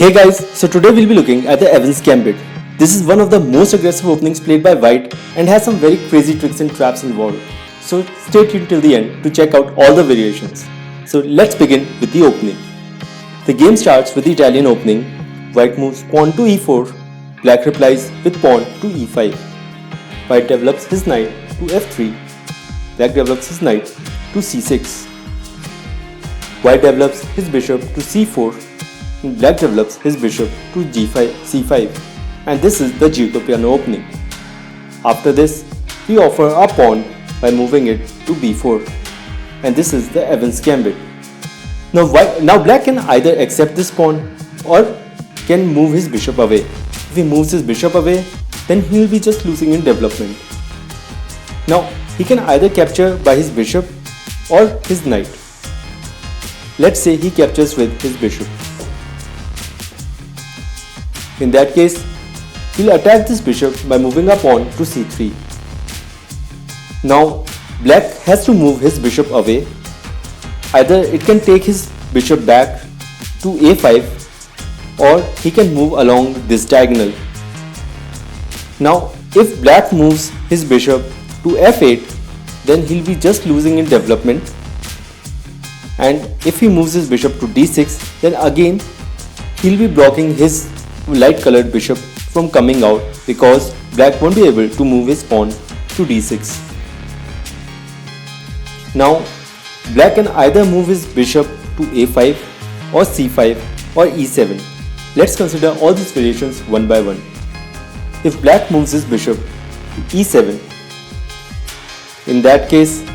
Hey guys, so today we'll be looking at the Evans Gambit. This is one of the most aggressive openings played by White and has some very crazy tricks and traps involved. So stay tuned till the end to check out all the variations. So let's begin with the opening. The game starts with the Italian opening. White moves pawn to e4, Black replies with pawn to e5. White develops his knight to f3, Black develops his knight to c6. White develops his bishop to c4, Black develops his bishop to c5, and this is the Giotto piano opening. After this, we offer our pawn by moving it to b4, and this is the Evans Gambit. Now Black can either accept this pawn or can move his bishop away. If he moves his bishop away, then he will be just losing in development. Now he can either capture by his bishop or his knight. Let's say he captures with his bishop. In that case, he'll attack this bishop by moving a pawn to c3. Now, Black has to move his bishop away. Either it can take his bishop back to a5 or he can move along this diagonal. Now, if Black moves his bishop to f8, then he'll be just losing in development. And if he moves his bishop to d6, then again he'll be blocking his light colored bishop from coming out because Black won't be able to move his pawn to d6. Now Black can either move his bishop to a5 or c5 or e7. Let's consider all these variations one by one. If Black moves his bishop to e7, in that case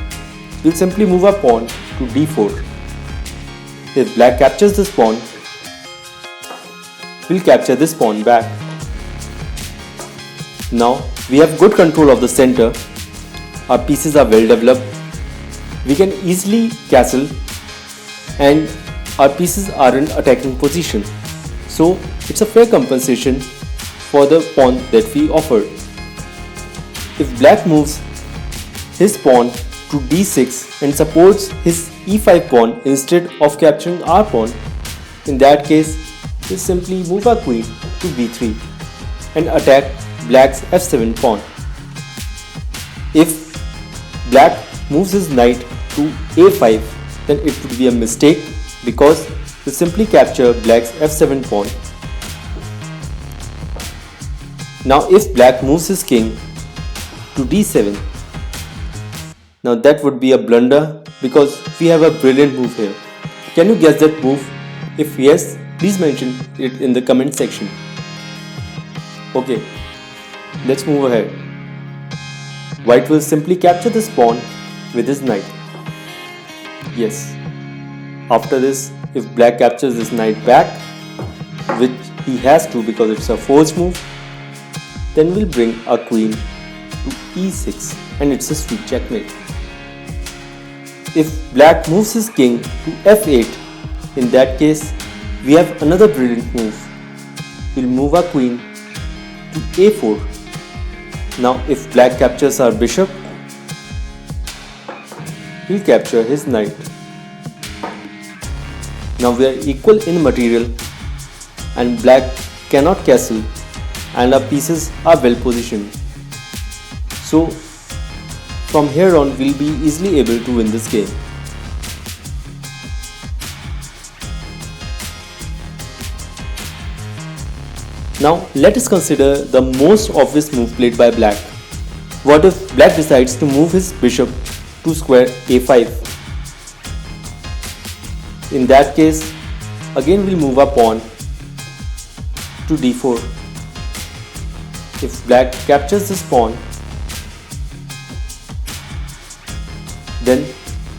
we'll simply move our pawn to d4. If Black captures this pawn, we'll capture this pawn back. Now we have good control of the center. Our pieces are well developed. We can easily castle and our pieces are in attacking position. So it's a fair compensation for the pawn that we offered. If Black moves his pawn to d6 and supports his e5 pawn instead of capturing our pawn, in that case we'll simply move our queen to b3 and attack Black's f7 pawn. If Black moves his knight to a5, then it would be a mistake because we'll simply capture Black's f7 pawn. Now if Black moves his king to d7, now that would be a blunder because we have a brilliant move here. Can you guess that move? If yes, please mention it in the comment section. Okay, let's move ahead. White will simply capture this pawn with his knight. Yes. After this, if Black captures this knight back, which he has to because it's a forced move, then we'll bring our queen to e6 and it's a sweet checkmate. If Black moves his king to f8, in that case we have another brilliant move. We'll move our queen to a4. Now if Black captures our bishop, we'll capture his knight. Now we are equal in material and Black cannot castle and our pieces are well positioned. So from here on we'll be easily able to win this game. Now let us consider the most obvious move played by Black. What if Black decides to move his bishop to square a5? In that case, again we'll move our pawn to d4. If Black captures this pawn, then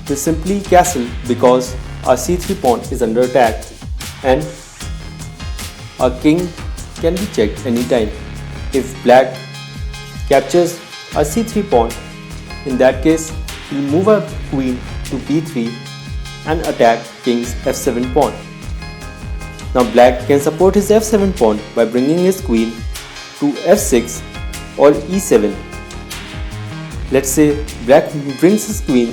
we simply castle because our c3 pawn is under attack and our king can be checked anytime. If Black captures our c3 pawn, in that case we'll move our queen to b3 and attack king's f7 pawn. Now Black can support his f7 pawn by bringing his queen to f6 or e7. Let's say Black brings his queen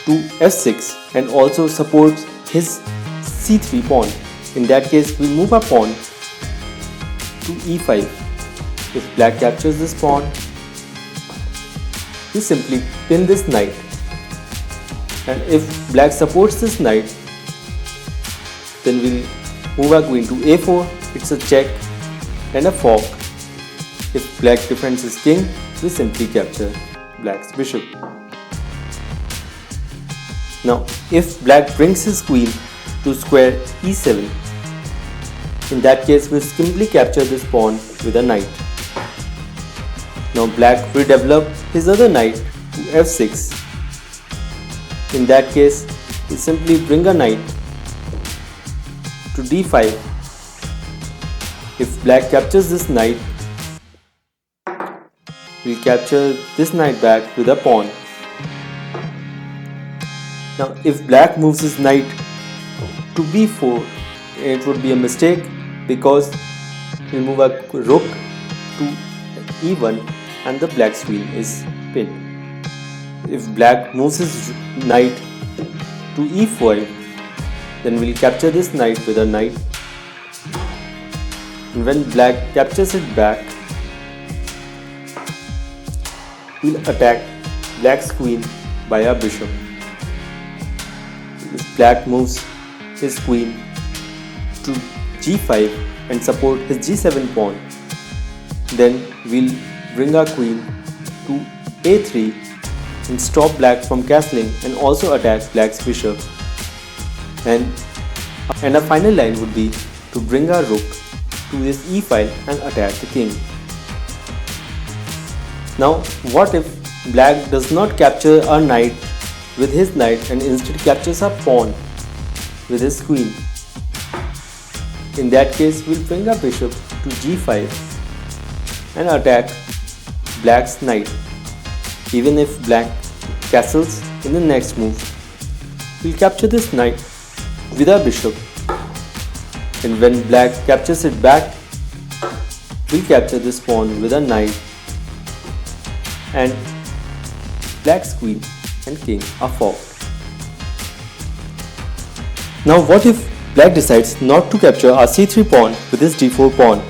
to f6 and also supports his c3 pawn. In that case, we'll move our pawn to e5. If black captures this pawn, we simply pin this knight. And if black supports this knight, then we'll move our queen to a4. It's a check and a fork. If black defends his king, we simply capture black's bishop. Now, if black brings his queen to square e7, in that case we'll simply capture this pawn with a knight. Now black will develop his other knight to f6. In that case, we simply bring a knight to d5. If black captures this knight, we'll capture this knight back with a pawn. Now if black moves his knight to b4, it would be a mistake because we'll move a rook to e1 and the black's queen is pinned. If black moves his knight to e5, then we'll capture this knight with a knight. And when black captures it back, we'll attack black's queen by our bishop. If black moves his queen to g5 and support his g7 pawn, then we'll bring our queen to a3 and stop black from castling and also attack black's bishop. And our final line would be to bring our rook to this e file and attack the king. Now what if black does not capture our knight with his knight and instead captures our pawn with his queen? In that case, we'll bring our bishop to g5 and attack black's knight. Even if black castles in the next move, we'll capture this knight with our bishop. And when black captures it back, we'll capture this pawn with a knight, and black's queen and king are forked. Now what if black decides not to capture our c3 pawn with his d4 pawn?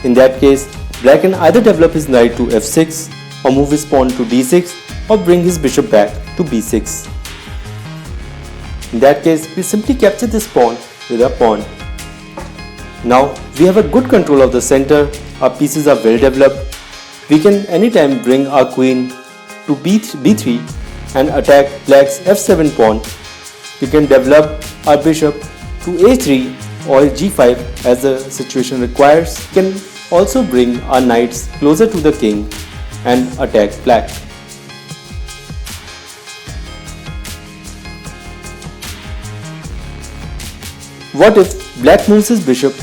In that case, black can either develop his knight to f6 or move his pawn to d6 or bring his bishop back to b6. In that case, we simply capture this pawn with our pawn. Now we have a good control of the center, our pieces are well developed. We can anytime bring our queen to b3 and attack black's f7 pawn. We can develop our bishop to a3 or g5 as the situation requires. We can also bring our knights closer to the king and attack black. What if black moves his bishop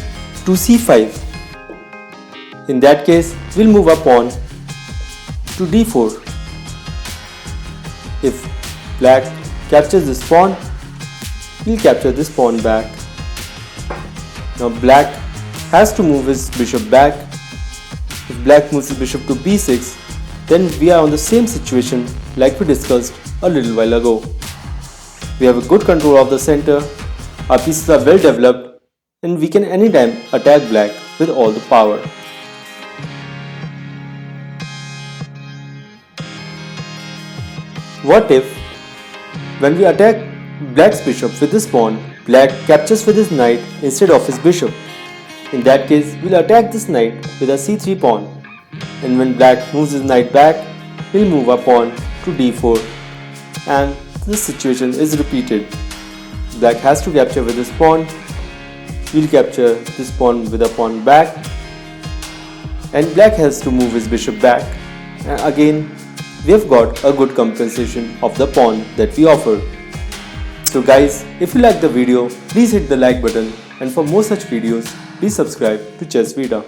to c5? In that case, we'll move our pawn to d4. If black captures this pawn, we'll capture this pawn back. Now black has to move his bishop back. If black moves his bishop to b6, then we are on the same situation like we discussed a little while ago. We have a good control of the center, our pieces are well developed, and we can anytime attack black with all the power. What if, when we attack black's bishop with this pawn, black captures with his knight instead of his bishop? In that case, we'll attack this knight with a c3 pawn, and when black moves his knight back, we'll move our pawn to d4, and this situation is repeated. Black has to capture with this pawn, we'll capture this pawn with a pawn back, and black has to move his bishop back, and again we have got a good compensation of the pawn that we offered. So guys, if you like the video, please hit the like button, and for more such videos, please subscribe to Chess VITA.